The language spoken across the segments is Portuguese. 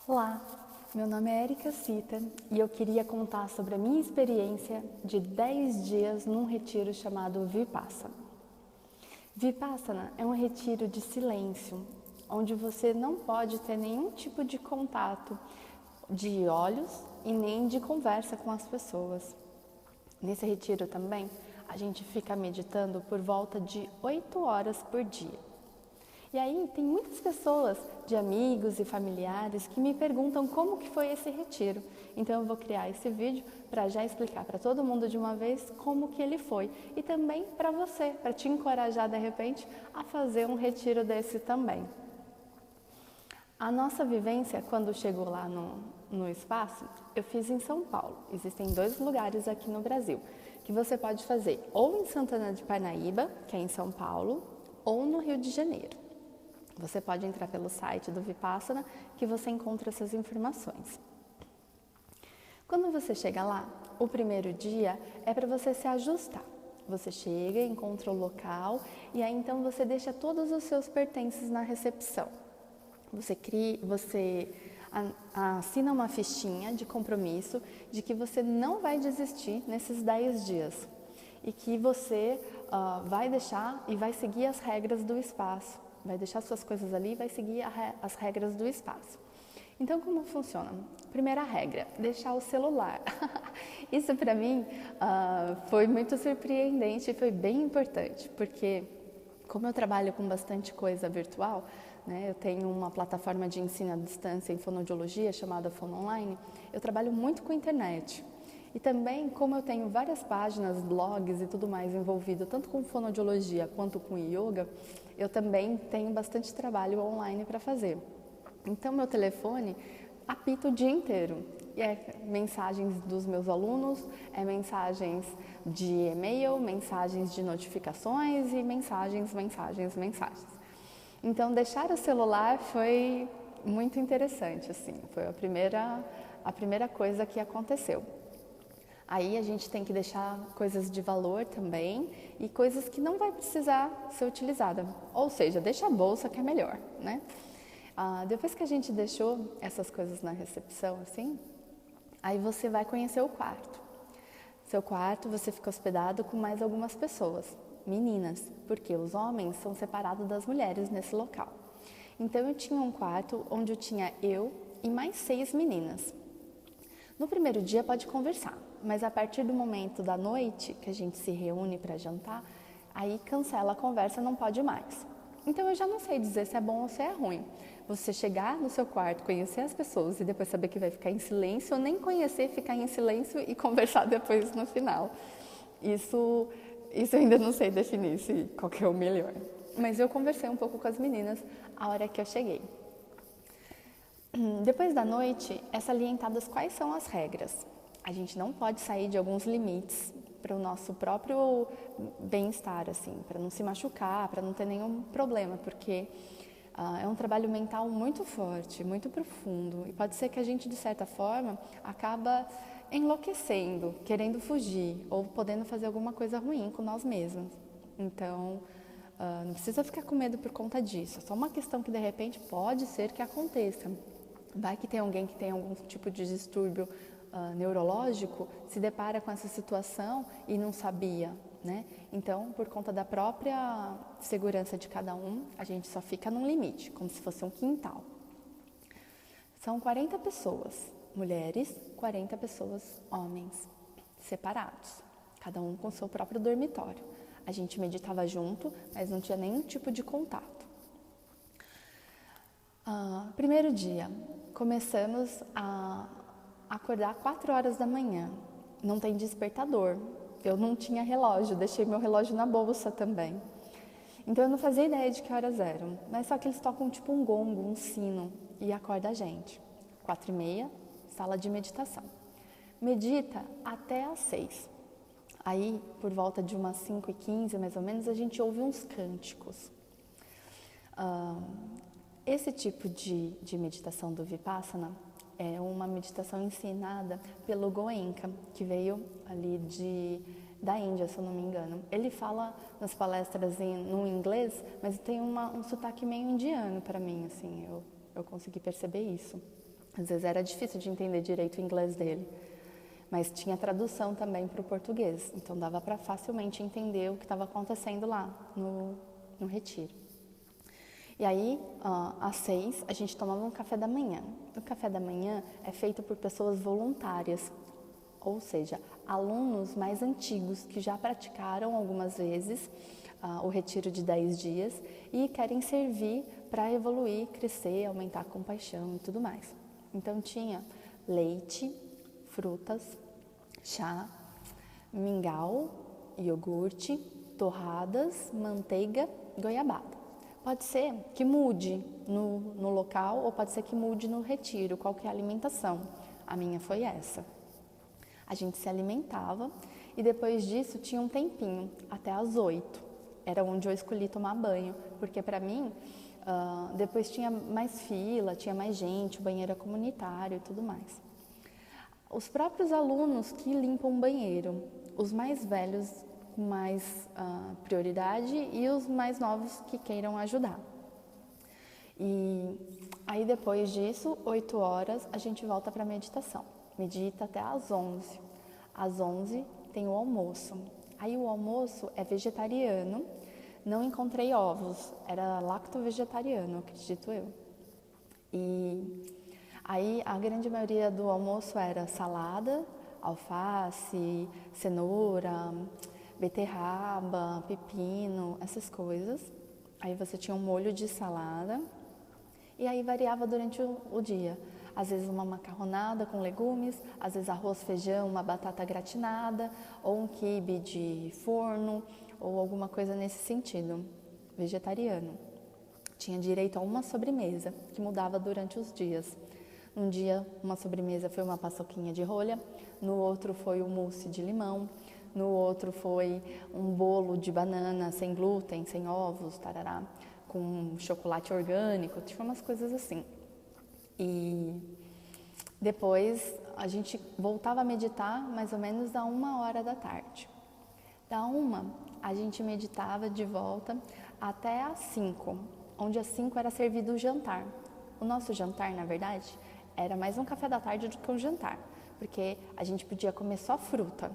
Olá, meu nome é Erika Cita e eu queria contar sobre a minha experiência de 10 dias num retiro chamado Vipassana. Vipassana é um retiro de silêncio, onde você não pode ter nenhum tipo de contato de olhos e nem de conversa com as pessoas. Nesse retiro também, a gente fica meditando por volta de 8 horas por dia. E aí tem muitas pessoas, de amigos e familiares, que me perguntam como que foi esse retiro. Então eu vou criar esse vídeo para já explicar para todo mundo de uma vez como que ele foi. E também para você, para te encorajar de repente a fazer um retiro desse também. A nossa vivência, quando chegou lá no espaço, eu fiz em São Paulo. Existem 2 lugares aqui no Brasil, que você pode fazer ou em Santana de Parnaíba, que é em São Paulo, ou no Rio de Janeiro. Você pode entrar pelo site do Vipassana que você encontra essas informações. Quando você chega lá, o primeiro dia é para você se ajustar. Você chega, encontra o local e aí então você deixa todos os seus pertences na recepção. Você assina uma fichinha de compromisso de que você não vai desistir nesses 10 dias e que você vai deixar e vai seguir as regras do espaço. Vai deixar suas coisas ali e vai seguir as regras do espaço. Então, como funciona? Primeira regra, deixar o celular. Isso para mim foi muito surpreendente e foi bem importante, porque como eu trabalho com bastante coisa virtual, né, eu tenho uma plataforma de ensino à distância em fonoaudiologia chamada Fono Online, eu trabalho muito com a internet. E também, como eu tenho várias páginas, blogs e tudo mais envolvido, tanto com fonoaudiologia quanto com yoga, eu também tenho bastante trabalho online para fazer. Então, meu telefone apita o dia inteiro. E é mensagens dos meus alunos, é mensagens de e-mail, mensagens de notificações e mensagens. Então, deixar o celular foi muito interessante, assim, foi a primeira coisa que aconteceu. Aí a gente tem que deixar coisas de valor também e coisas que não vai precisar ser utilizada. Ou seja, deixa a bolsa que é melhor, né? Depois que a gente deixou essas coisas na recepção, assim, aí você vai conhecer o quarto. Seu quarto, você fica hospedado com mais algumas pessoas, meninas, porque os homens são separados das mulheres nesse local. Então eu tinha um quarto onde eu tinha eu e mais 6 meninas. No primeiro dia pode conversar, mas a partir do momento da noite, que a gente se reúne para jantar, aí cancela a conversa, não pode mais. Então eu já não sei dizer se é bom ou se é ruim. Você chegar no seu quarto, conhecer as pessoas e depois saber que vai ficar em silêncio, ou nem conhecer, ficar em silêncio e conversar depois no final. Isso eu ainda não sei definir qual que é o melhor. Mas eu conversei um pouco com as meninas a hora que eu cheguei. Depois da noite, é salientadas quais são as regras. A gente não pode sair de alguns limites para o nosso próprio bem-estar, assim, para não se machucar, para não ter nenhum problema, porque é um trabalho mental muito forte, muito profundo. E pode ser que a gente, de certa forma, acaba enlouquecendo, querendo fugir ou podendo fazer alguma coisa ruim com nós mesmos. Então, não precisa ficar com medo por conta disso. É só uma questão que, de repente, pode ser que aconteça. Vai que tem alguém que tem algum tipo de distúrbio neurológico, se depara com essa situação e não sabia, né? Então, por conta da própria segurança de cada um, a gente só fica num limite, como se fosse um quintal. São 40 pessoas, mulheres, 40 pessoas, homens, separados, cada um com seu próprio dormitório. A gente meditava junto, mas não tinha nenhum tipo de contato. Primeiro dia, começamos a acordar 4 horas da manhã. Não tem despertador. Eu não tinha relógio, deixei meu relógio na bolsa também. Então eu não fazia ideia de que horas eram. Mas só que eles tocam tipo um gongo, um sino e acorda a gente. 4h30, sala de meditação. Medita até às 6. Aí, por volta de umas 5h15, mais ou menos, a gente ouve uns cânticos. Esse tipo de meditação do Vipassana é uma meditação ensinada pelo Goenka, que veio ali da Índia, se eu não me engano. Ele fala nas palestras no inglês, mas tem um sotaque meio indiano para mim, assim, eu consegui perceber isso. Às vezes era difícil de entender direito o inglês dele, mas tinha tradução também para o português, então dava para facilmente entender o que estava acontecendo lá no retiro. E aí, às 6, a gente tomava um café da manhã. O café da manhã é feito por pessoas voluntárias, ou seja, alunos mais antigos que já praticaram algumas vezes o retiro de 10 dias e querem servir para evoluir, crescer, aumentar a compaixão e tudo mais. Então tinha leite, frutas, chá, mingau, iogurte, torradas, manteiga, goiabada. Pode ser que mude no local ou pode ser que mude no retiro, qual que é a alimentação. A minha foi essa. A gente se alimentava e depois disso tinha um tempinho, até às 8. Era onde eu escolhi tomar banho, porque para mim depois tinha mais fila, tinha mais gente, o banheiro é comunitário e tudo mais. Os próprios alunos que limpam o banheiro, os mais velhos com mais prioridade e os mais novos que queiram ajudar. E aí depois disso, 8 horas, a gente volta para a meditação. Medita até às 11. Às 11 tem o almoço. Aí o almoço é vegetariano, não encontrei ovos, era lacto-vegetariano, acredito eu. E aí a grande maioria do almoço era salada, alface, cenoura, beterraba, pepino, essas coisas. Aí você tinha um molho de salada e aí variava durante o dia. Às vezes uma macarronada com legumes, às vezes arroz, feijão, uma batata gratinada ou um quibe de forno ou alguma coisa nesse sentido, vegetariano. Tinha direito a uma sobremesa que mudava durante os dias. Um dia uma sobremesa foi uma paçoquinha de rolha, no outro foi um mousse de limão, no outro foi um bolo de banana sem glúten, sem ovos, tarará, com chocolate orgânico, tinha umas coisas assim. E depois a gente voltava a meditar mais ou menos a 1h da tarde. Da 1 a gente meditava de volta até às 5, onde às 5 era servido o jantar. O nosso jantar, na verdade, era mais um café da tarde do que um jantar, porque a gente podia comer só fruta.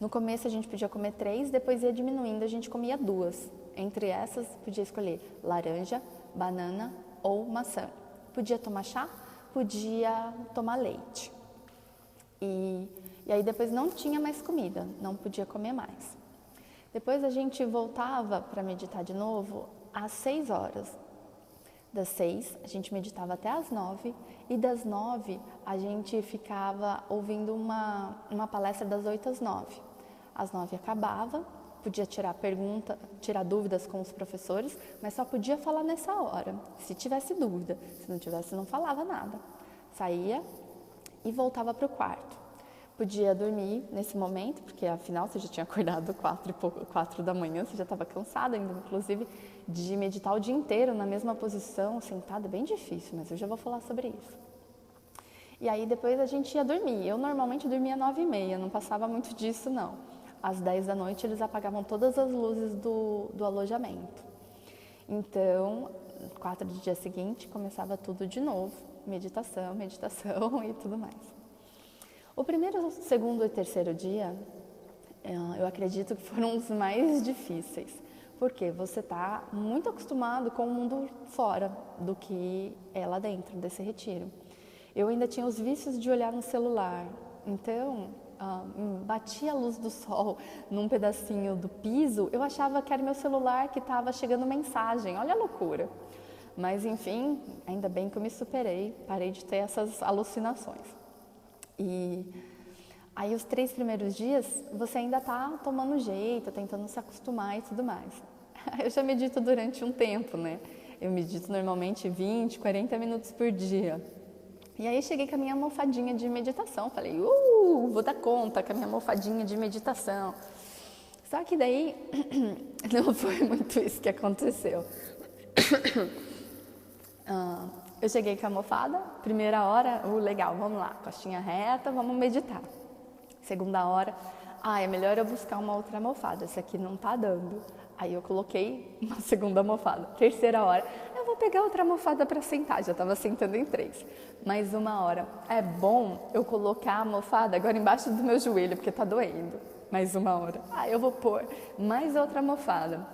No começo a gente podia comer 3, depois ia diminuindo, a gente comia 2. Entre essas, podia escolher laranja, banana ou maçã. Podia tomar chá, podia tomar leite. E aí depois não tinha mais comida, não podia comer mais. Depois a gente voltava para meditar de novo às 6 horas. Das 6, a gente meditava até às 9 e das 9 a gente ficava ouvindo uma palestra das 8 às 9. Às 9 acabava, podia tirar dúvidas com os professores, mas só podia falar nessa hora, se tivesse dúvida. Se não tivesse, não falava nada. Saía e voltava para o quarto. Podia dormir nesse momento, porque afinal você já tinha acordado 4 da manhã, você já estava cansada ainda, inclusive, de meditar o dia inteiro na mesma posição, sentada, é bem difícil, mas eu já vou falar sobre isso. E aí depois a gente ia dormir. Eu normalmente dormia 9h30, não passava muito disso não. Às 10 da noite eles apagavam todas as luzes do alojamento. Então, 4 do dia seguinte, começava tudo de novo, meditação e tudo mais. O primeiro, segundo e terceiro dia, eu acredito que foram os mais difíceis, porque você está muito acostumado com o mundo fora do que é lá dentro desse retiro. Eu ainda tinha os vícios de olhar no celular, então batia a luz do sol num pedacinho do piso, eu achava que era meu celular que estava chegando mensagem, olha a loucura. Mas enfim, ainda bem que eu me superei, parei de ter essas alucinações. E aí os 3 primeiros dias você ainda está tomando jeito, tentando se acostumar e tudo mais. Eu já medito durante um tempo, né? Eu medito normalmente 20, 40 minutos por dia. E aí cheguei com a minha almofadinha de meditação, falei, vou dar conta com a minha almofadinha de meditação. Só que daí não foi muito isso que aconteceu. Eu cheguei com a almofada, primeira hora, legal, vamos lá, costinha reta, vamos meditar. Segunda hora, é melhor eu buscar uma outra almofada, essa aqui não tá dando. Aí eu coloquei uma segunda almofada. Terceira hora, eu vou vou pegar outra almofada para sentar, já estava sentando em 3. Mais 1 hora. É bom eu colocar a almofada agora embaixo do meu joelho, porque está doendo. Mais 1 hora. Eu vou pôr mais outra almofada.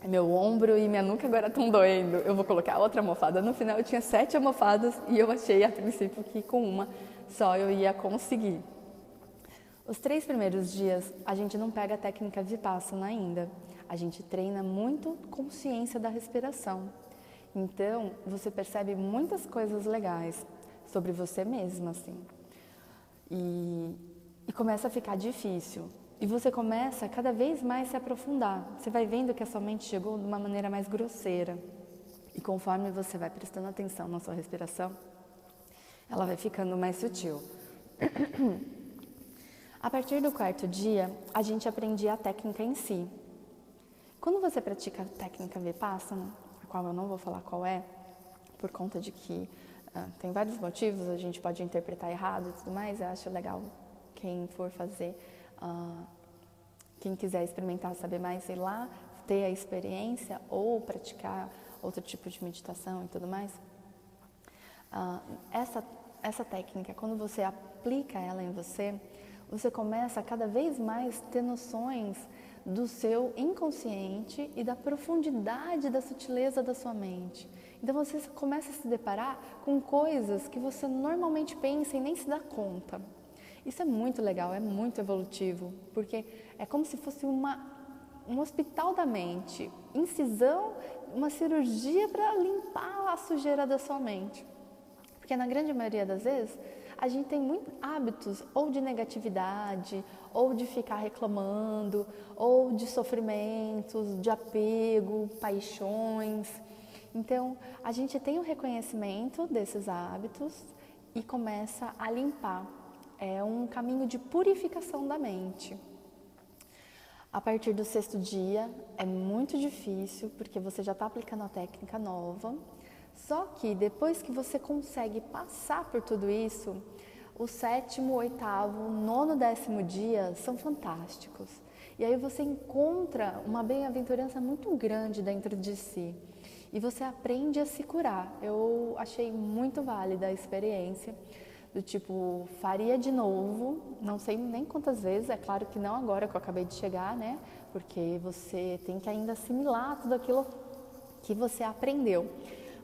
Meu ombro e minha nuca agora estão doendo. Eu vou colocar outra almofada. No final eu tinha 7 almofadas e eu achei a princípio que com uma só eu ia conseguir. Os 3 primeiros dias a gente não pega a técnica Vipassana ainda. A gente treina muito consciência da respiração. Então você percebe muitas coisas legais sobre você mesma, assim. E começa a ficar difícil. E você começa a cada vez mais se aprofundar. Você vai vendo que a sua mente chegou de uma maneira mais grosseira. E conforme você vai prestando atenção na sua respiração, ela vai ficando mais sutil. A partir do 4º dia, a gente aprendia a técnica em si. Quando você pratica a técnica Vipassana, a qual eu não vou falar qual é, por conta de que tem vários motivos, a gente pode interpretar errado e tudo mais, eu acho legal quem for fazer, quem quiser experimentar, saber mais, ir lá, ter a experiência ou praticar outro tipo de meditação e tudo mais. Essa técnica, quando você aplica ela em você, você começa a cada vez mais ter noções do seu inconsciente e da profundidade da sutileza da sua mente. Então você começa a se deparar com coisas que você normalmente pensa e nem se dá conta. Isso é muito legal, é muito evolutivo, porque é como se fosse um hospital da mente, incisão, uma cirurgia para limpar a sujeira da sua mente. Porque na grande maioria das vezes, a gente tem muitos hábitos ou de negatividade, ou de ficar reclamando, ou de sofrimentos, de apego, paixões. Então, a gente tem o reconhecimento desses hábitos e começa a limpar. É um caminho de purificação da mente. A partir do 6º dia, é muito difícil, porque você já está aplicando a técnica nova. Só que depois que você consegue passar por tudo isso, o 7º, 8º, 9º, 10º dia são fantásticos. E aí você encontra uma bem-aventurança muito grande dentro de si. E você aprende a se curar. Eu achei muito válida a experiência. Do tipo, faria de novo, não sei nem quantas vezes, é claro que não agora que eu acabei de chegar, né? Porque você tem que ainda assimilar tudo aquilo que você aprendeu.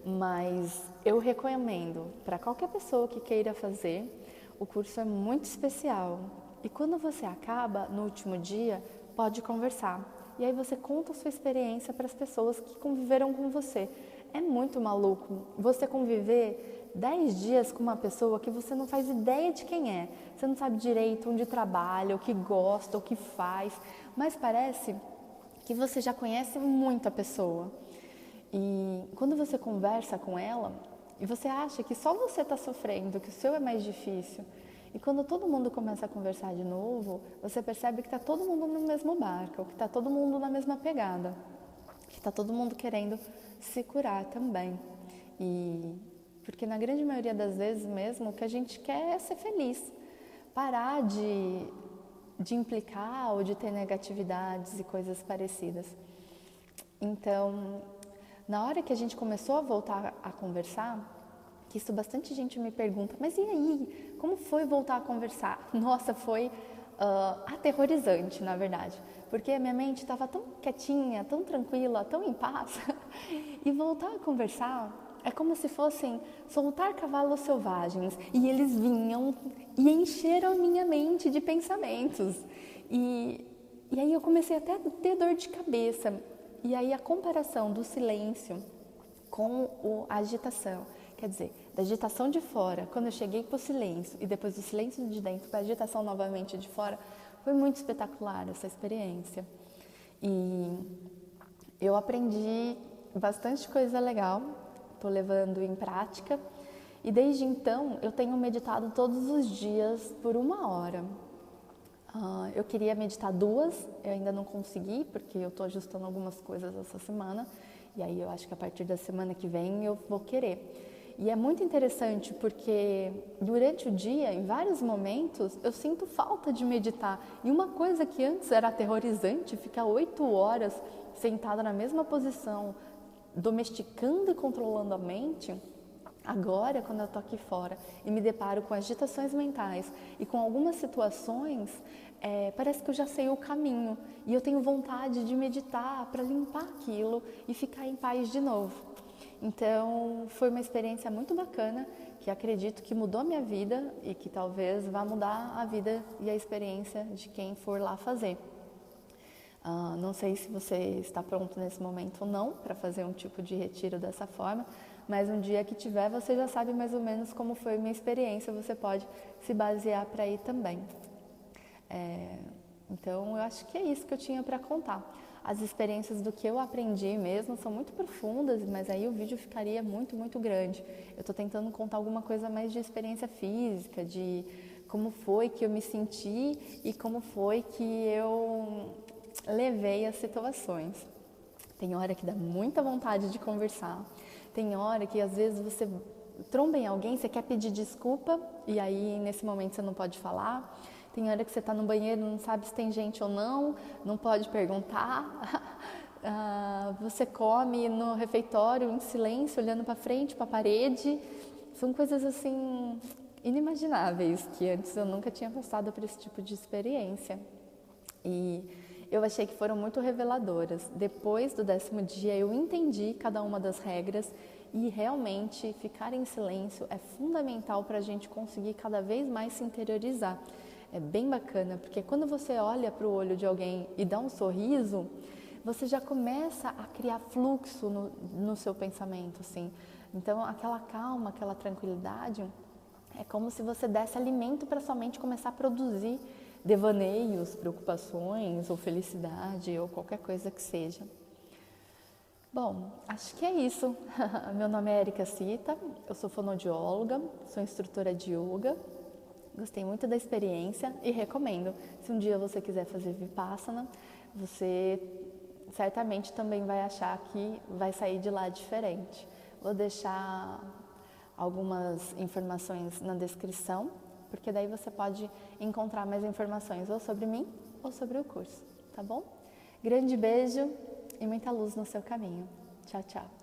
Mas eu recomendo para qualquer pessoa que queira fazer, o curso é muito especial. E quando você acaba, no último dia, pode conversar. E aí você conta a sua experiência para as pessoas que conviveram com você. É muito maluco você conviver 10 dias com uma pessoa que você não faz ideia de quem é. Você não sabe direito onde trabalha, o que gosta, o que faz. Mas parece que você já conhece muito a pessoa. E quando você conversa com ela, e você acha que só você está sofrendo, que o seu é mais difícil. E quando todo mundo começa a conversar de novo, você percebe que está todo mundo no mesmo barco, que está todo mundo na mesma pegada. Que está todo mundo querendo se curar também. Porque na grande maioria das vezes mesmo, o que a gente quer é ser feliz. Parar de implicar ou de ter negatividades e coisas parecidas. Então, na hora que a gente começou a voltar a conversar, que isso bastante gente me pergunta, mas e aí, como foi voltar a conversar? Nossa, foi aterrorizante, na verdade, porque a minha mente estava tão quietinha, tão tranquila, tão em paz, e voltar a conversar é como se fossem soltar cavalos selvagens, e eles vinham e encheram a minha mente de pensamentos, e aí eu comecei até a ter dor de cabeça. E aí a comparação do silêncio com a agitação, quer dizer, da agitação de fora, quando eu cheguei para o silêncio e depois do silêncio de dentro para a agitação novamente de fora, foi muito espetacular essa experiência. E eu aprendi bastante coisa legal, estou levando em prática e desde então eu tenho meditado todos os dias por 1 hora. Eu queria meditar 2, eu ainda não consegui, porque eu estou ajustando algumas coisas essa semana, e aí eu acho que a partir da semana que vem eu vou querer. E é muito interessante, porque durante o dia, em vários momentos, eu sinto falta de meditar. E uma coisa que antes era aterrorizante, ficar 8 horas sentada na mesma posição, domesticando e controlando a mente, agora, quando eu estou aqui fora e me deparo com agitações mentais e com algumas situações, parece que eu já sei o caminho e eu tenho vontade de meditar para limpar aquilo e ficar em paz de novo. Então, foi uma experiência muito bacana, que acredito que mudou a minha vida e que talvez vá mudar a vida e a experiência de quem for lá fazer. Não sei se você está pronto nesse momento ou não para fazer um tipo de retiro dessa forma, mas um dia que tiver, você já sabe mais ou menos como foi a minha experiência, você pode se basear para ir também. Então, eu acho que é isso que eu tinha para contar. As experiências do que eu aprendi mesmo são muito profundas, mas aí o vídeo ficaria muito, muito grande. Eu estou tentando contar alguma coisa mais de experiência física, de como foi que eu me senti e como foi que eu levei as situações. Tem hora que dá muita vontade de conversar, tem hora que às vezes você tromba em alguém, você quer pedir desculpa e aí nesse momento você não pode falar. Tem hora que você está no banheiro, não sabe se tem gente ou não pode perguntar. Você come no refeitório em silêncio, olhando para frente, para a parede. São coisas assim inimagináveis, que antes eu nunca tinha passado por esse tipo de experiência. E eu achei que foram muito reveladoras. Depois do 10º dia eu entendi cada uma das regras e realmente ficar em silêncio é fundamental para a gente conseguir cada vez mais se interiorizar. É bem bacana, porque quando você olha para o olho de alguém e dá um sorriso, você já começa a criar fluxo no seu pensamento, assim. Então, aquela calma, aquela tranquilidade, é como se você desse alimento para sua mente começar a produzir devaneios, preocupações ou felicidade ou qualquer coisa que seja. Bom, acho que é isso. Meu nome é Erika Sita, eu sou fonoaudióloga, sou instrutora de yoga. Gostei muito da experiência e recomendo. Se um dia você quiser fazer Vipassana, você certamente também vai achar que vai sair de lá diferente. Vou deixar algumas informações na descrição, porque daí você pode encontrar mais informações ou sobre mim ou sobre o curso, tá bom? Grande beijo e muita luz no seu caminho. Tchau, tchau.